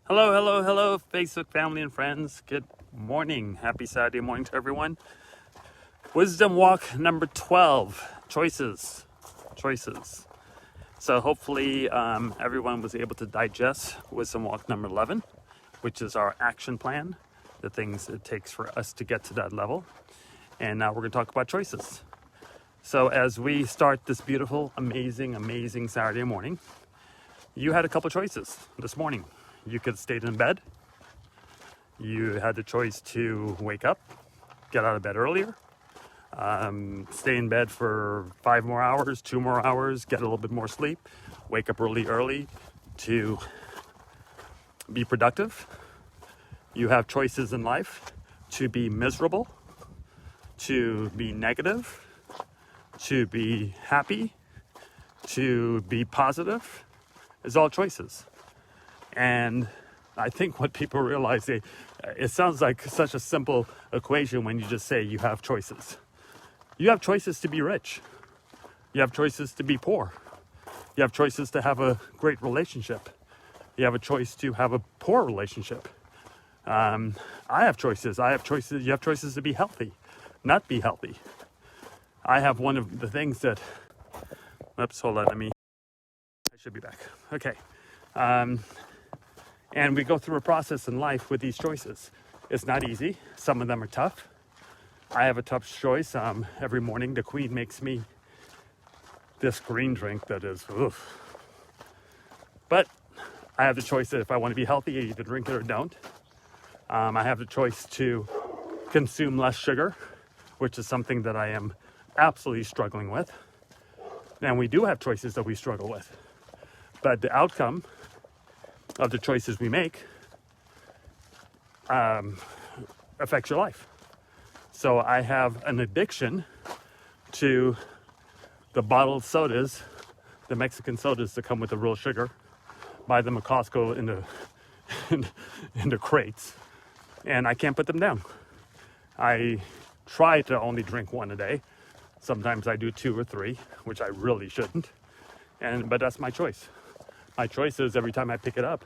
Hello, hello, hello, Facebook family and friends. Good morning. Happy Saturday morning to everyone. Wisdom walk number 12 choices. Choices. So, hopefully, everyone was able to digest wisdom walk number 11, which is our action plan, the things it takes for us to get to that level. And now we're going to talk about choices. So, as we start this beautiful, amazing Saturday morning, you had a couple choices this morning. You could have stayed in bed. You had the choice to wake up, get out of bed earlier, stay in bed for 5 more hours, 2 more hours, get a little bit more sleep, wake up early to be productive. You have choices in life to be miserable, to be negative, to be happy, to be positive. It's all choices. And I think what people realize, it sounds like such a simple equation when you just say you have choices. You have choices to be rich. You have choices to be poor. You have choices to have a great relationship. You have a choice to have a poor relationship. I have choices. I have choices. You have choices to be healthy, not be healthy. I have one of the things that, oops, hold on, I should be back. Okay. And we go through a process in life with these choices. It's not easy. Some of them are tough. I have a tough choice. Every morning, the Queen makes me this green drink that is, oof. But I have the choice that if I want to be healthy, I either drink it or don't. I have the choice to consume less sugar, which is something that I am absolutely struggling with. And we do have choices that we struggle with. But the outcome of the choices we make affects your life. So I have an addiction to the bottled sodas, the Mexican sodas that come with the real sugar. Buy them at Costco in the crates, and I can't put them down. I try to only drink one a day. Sometimes I do 2 or 3, which I really shouldn't. But that's my choice. My choice is every time I pick it up,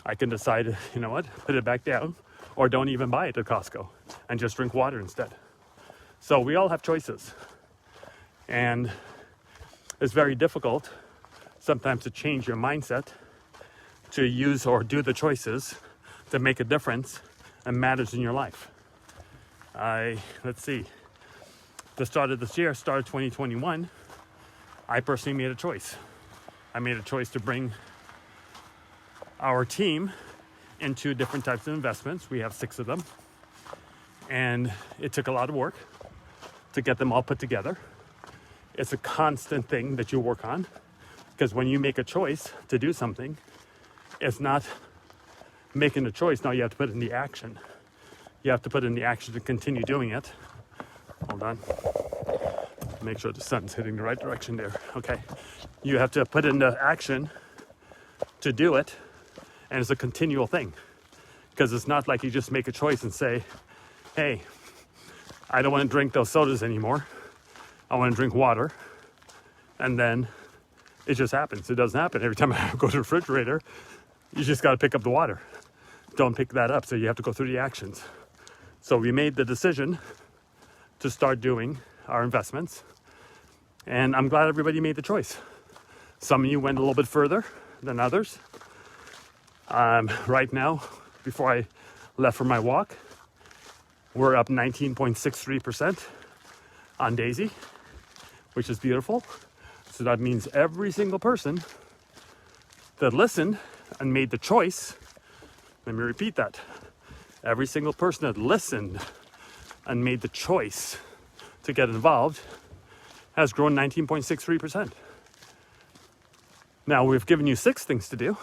I can decide, you know what, put it back down, or don't even buy it at Costco and just drink water instead. So we all have choices. And it's very difficult sometimes to change your mindset to use or do the choices to make a difference and matters in your life. Let's see, the start of this year, start of 2021, I personally made a choice. I made a choice to bring our team into different types of investments. We have 6 of them. And it took a lot of work to get them all put together. It's a constant thing that you work on, because when you make a choice to do something, it's not making a choice. Now you have to put in the action. You have to put in the action to continue doing it. Hold on. Make sure the sun's hitting the right direction there. Okay. You have to put in the action to do it, and it's a continual thing, because it's not like you just make a choice and say, hey, I don't want to drink those sodas anymore. I want to drink water. And then it just happens. It doesn't happen. Every time I go to the refrigerator, you just got to pick up the water. Don't pick that up. So you have to go through the actions. So we made the decision to start doing our investments. And I'm glad everybody made the choice. Some of you went a little bit further than others. Right now, before I left for my walk, we're up 19.63% on Daisy, which is beautiful. So that means every single person that listened and made the choice, let me repeat that, every single person that listened and made the choice to get involved has grown 19.63%. Now, we've given you 6 things to do,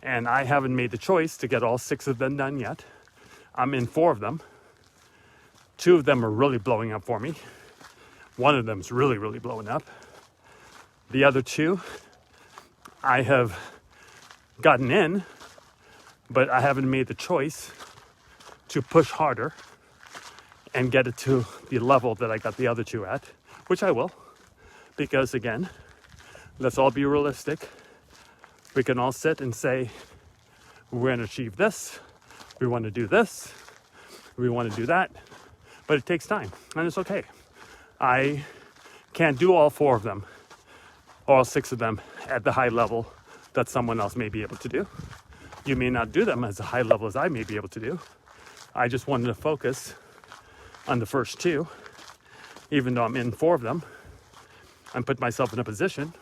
and I haven't made the choice to get all 6 of them done yet. I'm in 4 of them. 2 of them are really blowing up for me. 1 of them is really blowing up. The other 2, I have gotten in, but I haven't made the choice to push harder and get it to the level that I got the other 2 at, which I will, because again, let's all be realistic. We can all sit and say, we're going to achieve this, we want to do this, we want to do that, but it takes time, and it's okay. I can't do all 4 of them, all 6 of them at the high level that someone else may be able to do. You may not do them as a high level as I may be able to do. I just wanted to focus on the first 2, even though I'm in 4 of them, and put myself in a position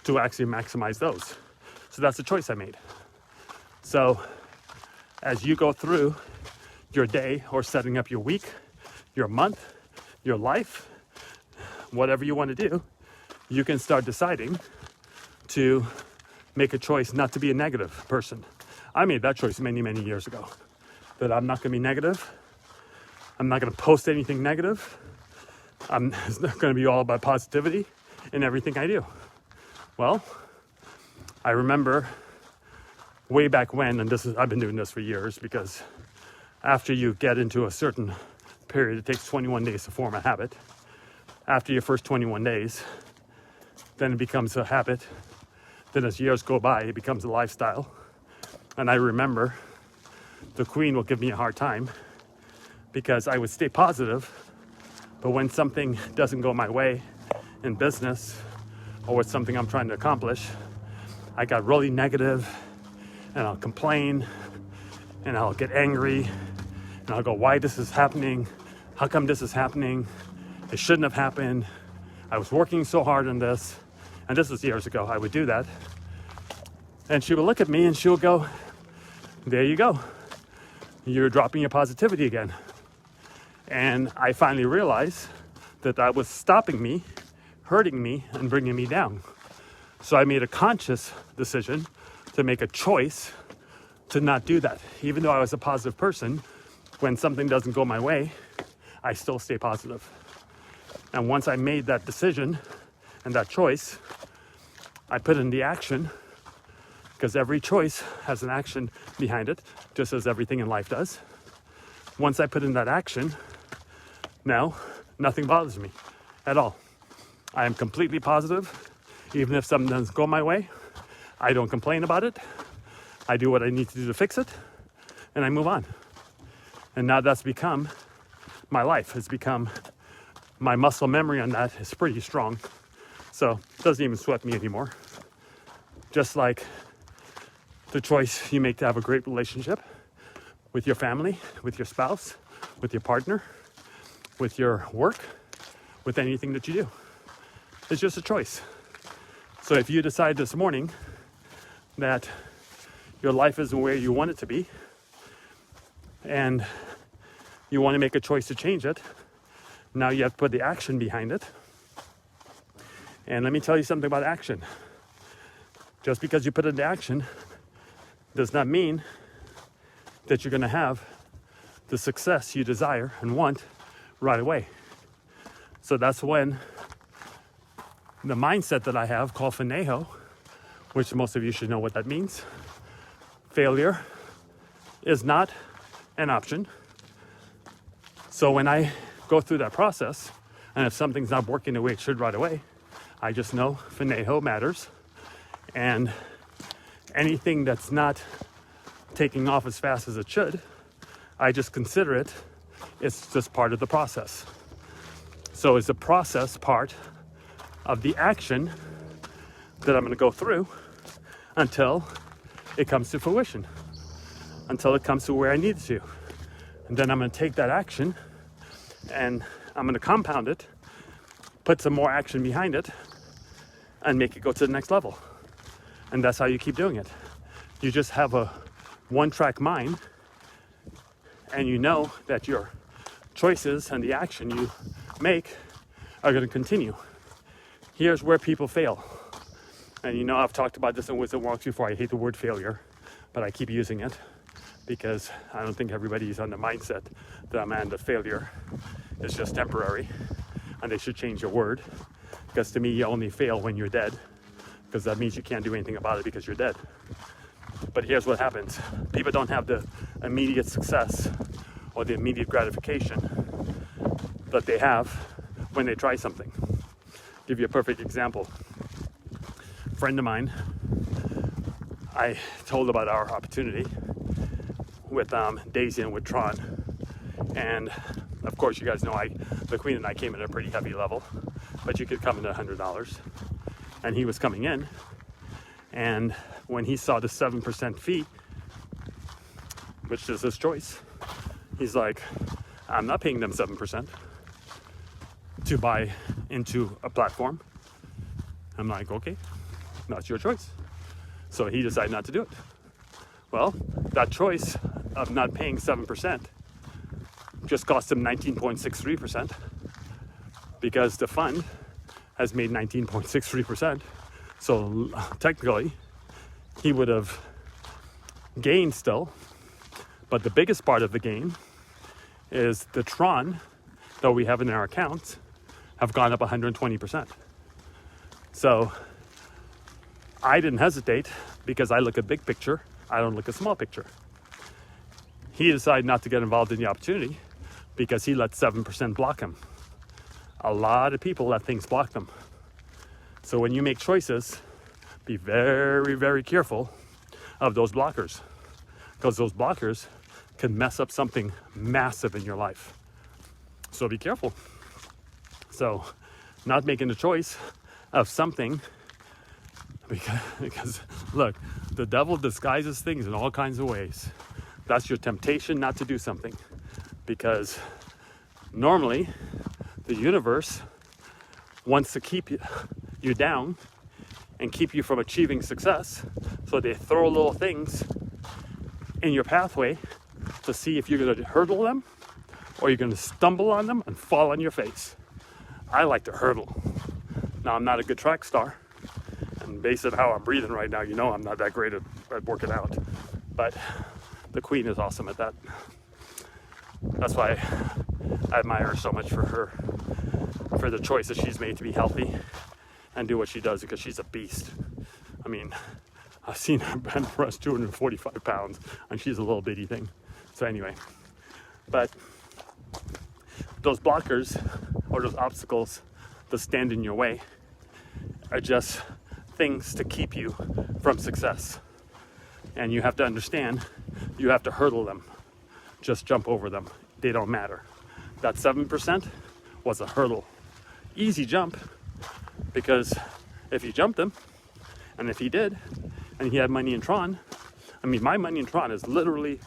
to actually maximize those. So that's the choice I made. So as you go through your day or setting up your week, your month, your life, whatever you want to do, you can start deciding to make a choice not to be a negative person. I made that choice many, many years ago, that I'm not going to be negative. I'm not going to post anything negative. It's not going to be all about positivity in everything I do. Well, I remember way back when, and I've been doing this for years, because after you get into a certain period, it takes 21 days to form a habit. After your first 21 days, then it becomes a habit. Then as years go by, it becomes a lifestyle. And I remember the Queen will give me a hard time because I would stay positive, but when something doesn't go my way in business or with something I'm trying to accomplish, I got really negative, and I'll complain, and I'll get angry, and I'll go, why this is happening? How come this is happening? It shouldn't have happened. I was working so hard on this. And this was years ago. I would do that. And she would look at me and she would go, there you go. You're dropping your positivity again. And I finally realized that that was stopping me, hurting me, and bringing me down. So I made a conscious decision to make a choice to not do that. Even though I was a positive person, when something doesn't go my way, I still stay positive. And once I made that decision and that choice, I put in the action, because every choice has an action behind it, just as everything in life does. Once I put in that action, now nothing bothers me at all. I am completely positive. Even if something doesn't go my way, I don't complain about it. I do what I need to do to fix it, and I move on. And now that's become my life. It's become my muscle memory on that is pretty strong. So it doesn't even sweat me anymore. Just like the choice you make to have a great relationship with your family, with your spouse, with your partner, with your work, with anything that you do. It's just a choice. So if you decide this morning that your life isn't where you want it to be, and you want to make a choice to change it, now you have to put the action behind it. And let me tell you something about action. Just because you put it into action does not mean that you're going to have the success you desire and want right away. So that's when the mindset that I have, called Finejo, which most of you should know what that means. Failure is not an option. So when I go through that process, and if something's not working the way it should right away, I just know Finejo matters. And anything that's not taking off as fast as it should, I just consider it's just part of the process. So it's the process part of the action that I'm going to go through until it comes to fruition, until it comes to where I need it to. And then I'm going to take that action and I'm going to compound it, put some more action behind it, and make it go to the next level. And that's how you keep doing it. You just have a one-track mind, and you know that your choices and the action you make are going to continue. Here's where people fail. And you know, I've talked about this in Wisdom Walks before. I hate the word failure, but I keep using it because I don't think everybody's on the mindset that, man, the failure is just temporary and they should change your word. Because to me, you only fail when you're dead, because that means you can't do anything about it because you're dead. But here's what happens. People don't have the immediate success or the immediate gratification that they have when they try something. Give you a perfect example. A friend of mine, I told about our opportunity with Daisy and with Tron. And of course, you guys know the Queen and I came in at a pretty heavy level, but you could come in at $100. And he was coming in, and when he saw the 7% fee, which is his choice, he's like, I'm not paying them 7% to buy into a platform. I'm like, okay, that's your choice. So he decided not to do it. Well, that choice of not paying 7% just cost him 19.63% because the fund has made 19.63%. So technically, he would have gained still. But the biggest part of the gain is the Tron that we have in our accounts have gone up 120%. So I didn't hesitate because I look at big picture. I don't look at small picture. He decided not to get involved in the opportunity because he let 7% block him. A lot of people let things block them. So when you make choices, be very, very careful of those blockers, because those blockers can mess up something massive in your life. So be careful. So not making a choice of something, because look, the devil disguises things in all kinds of ways. That's your temptation not to do something, because normally the universe wants to keep you down and keep you from achieving success. So they throw little things in your pathway to see if you're going to hurdle them or you're going to stumble on them and fall on your face. I like to hurdle. Now, I'm not a good track star, and based on how I'm breathing right now, you know I'm not that great at working out. But the Queen is awesome at that. That's why I admire her so much for the choices she's made to be healthy and do what she does, because she's a beast. I mean, I've seen her bench press 245 pounds, and she's a little bitty thing. So anyway, but those blockers or those obstacles that stand in your way are just things to keep you from success. And you have to understand, you have to hurdle them. Just jump over them. They don't matter. That 7% was a hurdle. Easy jump, because if you jumped him, and if he did, and he had money in Tron, I mean, my money in Tron has literally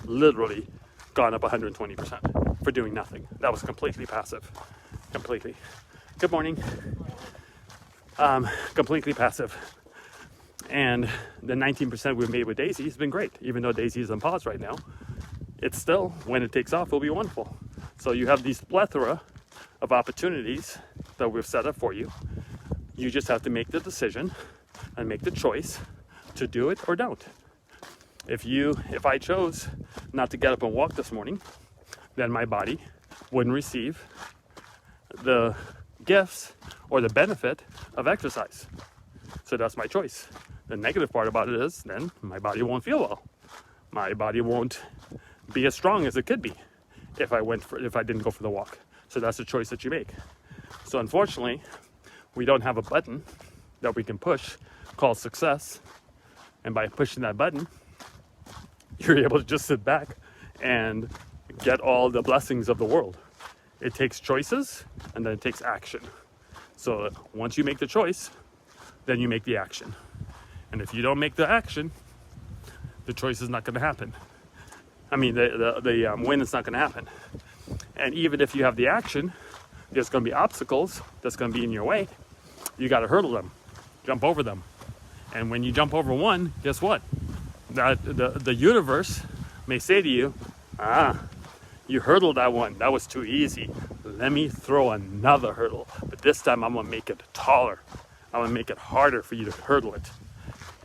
gone up 120% for doing nothing. That was completely passive. Completely. Good morning. Completely passive. And the 19% we've made with Daisy has been great. Even though Daisy is on pause right now, it's still, when it takes off, will be wonderful. So you have these plethora of opportunities that we've set up for you. You just have to make the decision and make the choice to do it or don't. If I chose not to get up and walk this morning, then my body wouldn't receive the gifts or the benefit of exercise. So that's my choice. The negative part about it is then my body won't feel well. My body won't be as strong as it could be if I didn't go for the walk. So that's the choice that you make. So unfortunately, we don't have a button that we can push called success. And by pushing that button, you're able to just sit back and get all the blessings of the world. It takes choices, and then it takes action. So once you make the choice, then you make the action. And if you don't make the action, the choice is not going to happen. I mean, the win is not going to happen. And even if you have the action, there's going to be obstacles that's going to be in your way. You got to hurdle them, jump over them. And when you jump over one, guess what? The universe may say to you, you hurdled that one. That was too easy. Let me throw another hurdle. But this time I'm going to make it taller. I'm going to make it harder for you to hurdle it.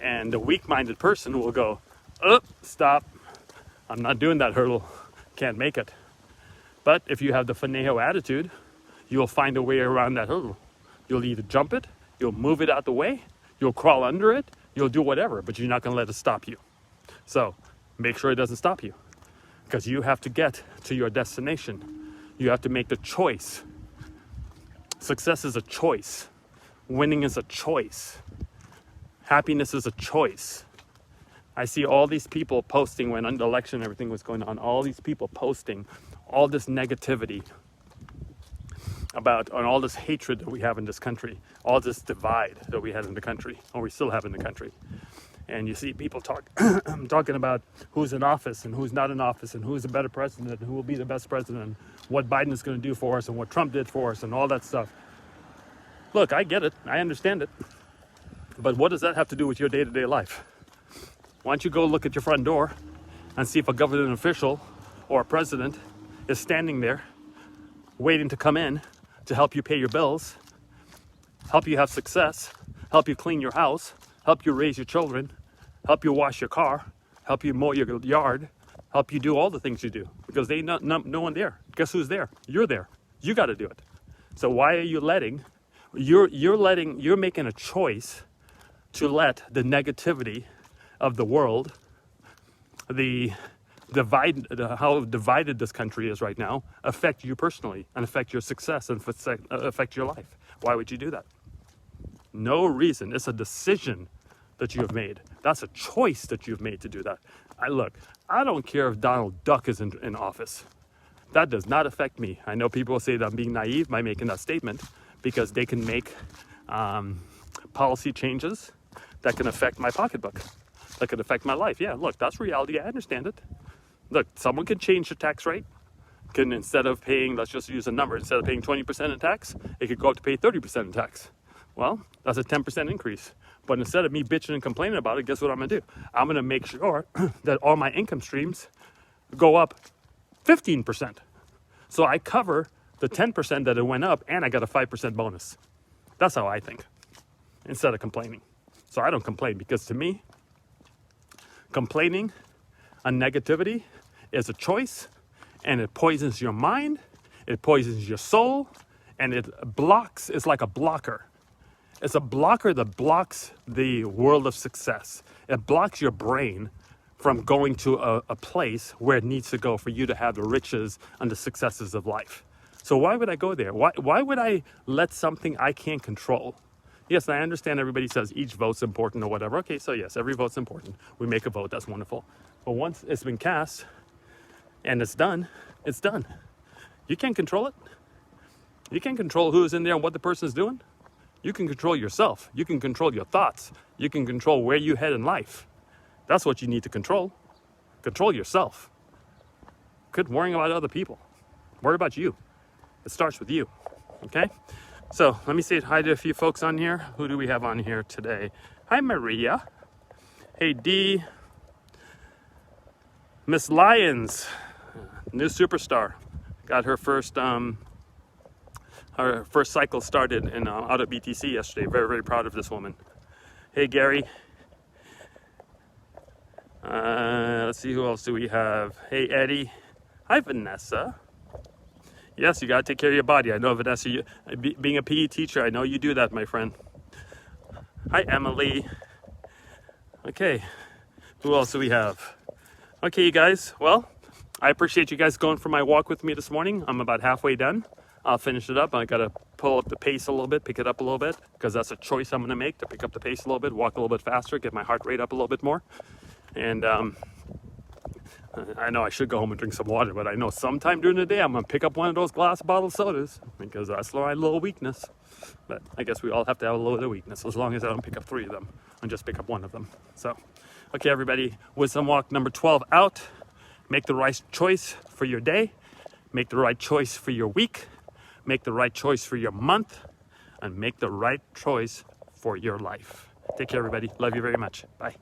And the weak-minded person will go, stop. I'm not doing that hurdle. Can't make it. But if you have the Fanejo attitude, you'll find a way around that hurdle. You'll either jump it, you'll move it out the way, you'll crawl under it, you'll do whatever, but you're not going to let it stop you. So make sure it doesn't stop you, because you have to get to your destination. You have to make the choice. Success is a choice. Winning is a choice. Happiness is a choice. I see all these people posting when the election, everything was going on, all these people posting all this negativity about, and all this hatred that we have in this country, all this divide that we had in the country, or we still have in the country. And you see people talking about who's in office and who's not in office and who's a better president and who will be the best president, what Biden is going to do for us and what Trump did for us and all that stuff. Look, I get it. I understand it. But what does that have to do with your day-to-day life? Why don't you go look at your front door and see if a government official or a president is standing there waiting to come in to help you pay your bills, help you have success, help you clean your house, help you raise your children, help you wash your car, help you mow your yard, help you do all the things you do, because they no one there. Guess who's there? You're there. You got to do it. So why are you letting? You're making a choice to let the negativity of the world, how divided this country is right now, affect you personally and affect your success and affect your life. Why would you do that? No reason. It's a decision that you have made. That's a choice that you've made to do that. I don't care if Donald Duck is in office. That does not affect me. I know people will say that I'm being naive by making that statement, because they can make policy changes that can affect my pocketbook, that can affect my life. Yeah, look, that's reality. I understand it. Look, someone can change the tax rate. Instead of paying, let's just use a number, instead of paying 20% in tax, it could go up to pay 30% in tax. Well, that's a 10% increase. But instead of me bitching and complaining about it, guess what I'm going to do? I'm going to make sure that all my income streams go up 15%. So I cover the 10% that it went up, and I got a 5% bonus. That's how I think, instead of complaining. So I don't complain, because to me, complaining and negativity is a choice, and it poisons your mind, it poisons your soul, and it's like a blocker. It's a blocker that blocks the world of success. It blocks your brain from going to a place where it needs to go for you to have the riches and the successes of life. So why would I go there? Why would I let something I can't control? Yes, I understand everybody says each vote's important or whatever. Okay, so yes, every vote's important. We make a vote, that's wonderful. But once it's been cast and it's done, it's done. You can't control it. You can't control who's in there and what the person's doing. You can control yourself. You can control your thoughts. You can control where you head in life. That's what you need to control. Control yourself. Quit worrying about other people. Worry about you. It starts with you. Okay? So let me say hi to a few folks on here. Who do we have on here today? Hi, Maria. Hey, Dee. Miss Lyons, new superstar. Got her first cycle started out at BTC yesterday. Very, very proud of this woman. Hey, Gary. Let's see, who else do we have? Hey, Eddie. Hi, Vanessa. Yes, you got to take care of your body. I know, Vanessa, being a PE teacher, I know you do that, my friend. Hi, Emily. Okay, who else do we have? Okay, you guys, well, I appreciate you guys going for my walk with me this morning. I'm about halfway done. I'll finish it up. I got to pull up the pace a little bit, pick it up a little bit, because that's a choice I'm going to make, to pick up the pace a little bit, walk a little bit faster, get my heart rate up a little bit more. And I know I should go home and drink some water, but I know sometime during the day I'm going to pick up one of those glass bottle sodas, because that's my little weakness. But I guess we all have to have a little bit of weakness, as long as I don't pick up 3 of them and just pick up 1 of them. So, okay, everybody, Wisdom Walk number 12 out. Make the right choice for your day. Make the right choice for your week. Make the right choice for your month. And make the right choice for your life. Take care, everybody. Love you very much. Bye.